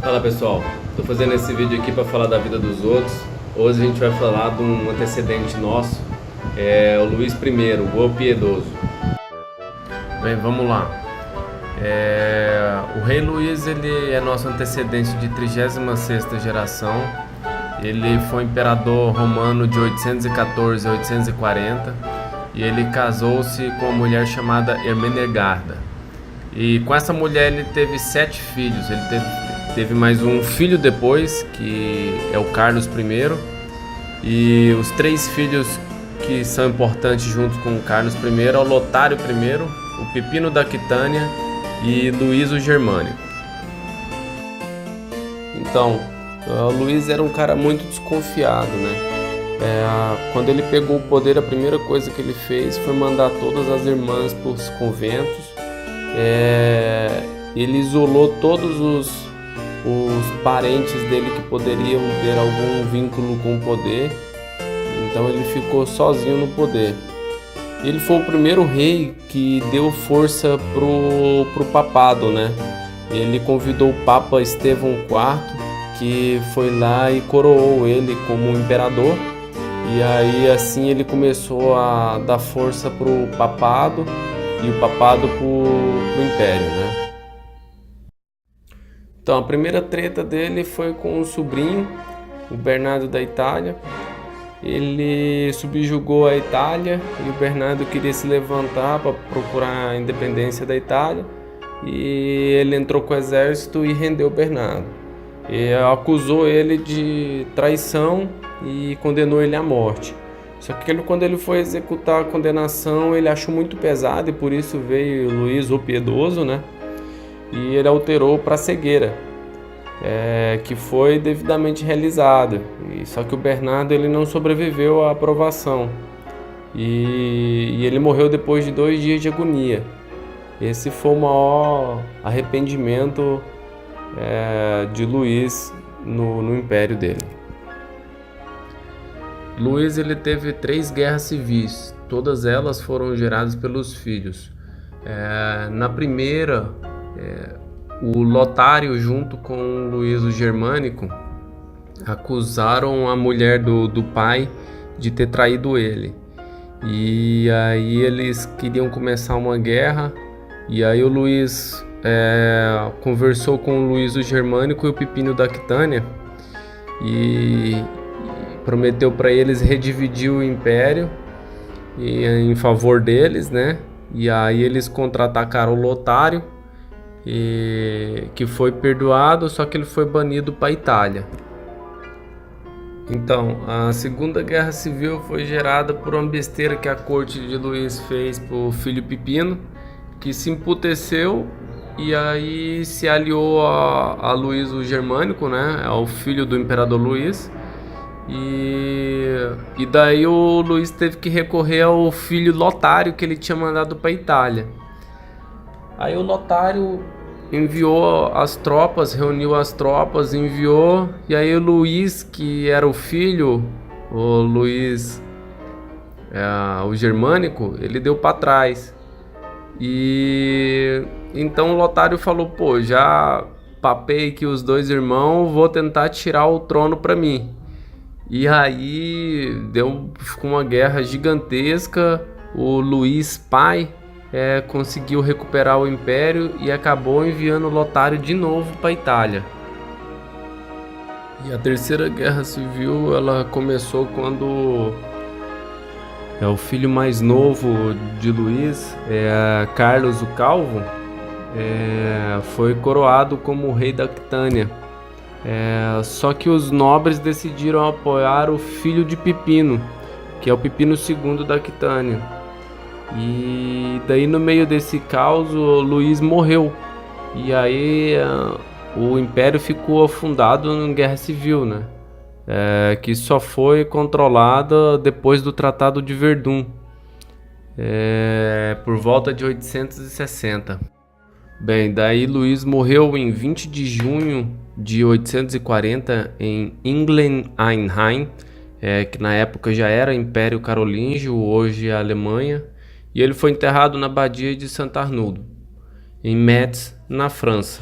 Fala pessoal, estou fazendo esse vídeo aqui para falar da vida dos outros. Hoje a gente vai falar de um antecedente nosso, o Luís I, o Piedoso. Bem, vamos lá. O rei Luís, ele é nosso antecedente de 36ª geração. Ele foi imperador romano de 814 a 840 e ele casou-se com uma mulher chamada Ermengarda. E com essa mulher ele teve 7 filhos. Ele teve mais um filho depois, que é o Carlos I. E os 3 filhos que são importantes junto com o Carlos I é o Lotário I, o Pipino da Aquitânia e Luís o Germânico. Então, o Luís era um cara muito desconfiado, né? Quando ele pegou o poder, a primeira coisa que ele fez foi mandar todas as irmãs para os conventos. Ele isolou todos os parentes dele que poderiam ter algum vínculo com o poder. Então ele ficou sozinho no poder. Ele foi o primeiro rei que deu força pro papado, né? Ele convidou o Papa Estevão IV, que foi lá e coroou ele como imperador. E aí assim ele começou a dar força pro papado e o papado pro império, né? Então a primeira treta dele foi com o sobrinho, o Bernardo da Itália. Ele subjugou a Itália e o Bernardo queria se levantar para procurar a independência da Itália. E ele entrou com o exército e rendeu o Bernardo. E acusou ele de traição e condenou ele à morte. Só que quando ele foi executar a condenação, ele achou muito pesado e por isso veio Luís o Piedoso, né? E ele alterou para cegueira, que foi devidamente realizada. Só que o Bernardo ele não sobreviveu à aprovação e ele morreu depois de 2 dias de agonia. Esse foi o maior arrependimento de Luís no império dele. Luís ele teve 3 guerras civis, todas elas foram geradas pelos filhos. Na primeira, o Lotário junto com o Luís o Germânico acusaram a mulher do pai de ter traído ele. E aí eles queriam começar uma guerra. E aí o Luís conversou com o Luís o Germânico e o Pipino da Aquitânia e prometeu para eles redividir o império em favor deles, né? E aí eles contra-atacaram o Lotário, que foi perdoado, só que ele foi banido para a Itália. Então, a Segunda Guerra Civil foi gerada por uma besteira que a corte de Luís fez para o filho Pipino, que se emputeceu e aí se aliou a Luís o Germânico, né? Ao filho do imperador Luís. E daí o Luís teve que recorrer ao filho Lotário que ele tinha mandado para a Itália. Aí o Lotário enviou as tropas, reuniu as tropas, enviou, e aí o Luís, que era o filho, o Luís o Germânico, ele deu para trás. E então o Lotário falou: pô, já papei aqui os 2 irmãos, vou tentar tirar o trono para mim. E aí ficou uma guerra gigantesca. O Luís pai conseguiu recuperar o império e acabou enviando o Lotário de novo para a Itália. E a Terceira Guerra Civil ela começou quando o filho mais novo de Luís, Carlos o Calvo, foi coroado como rei da Aquitânia. Só que os nobres decidiram apoiar o filho de Pipino, que é o Pipino II da Aquitânia. E daí no meio desse caos o Luís morreu. E aí o império ficou afundado em guerra civil, né? Que só foi controlada depois do Tratado de Verdun, por volta de 860. Bem, daí Luís morreu em 20 de junho de 840 em Inglen-Einheim, que na época já era Império Carolíngio, hoje é a Alemanha, e ele foi enterrado na Abadia de Saint Arnould, em Metz, na França.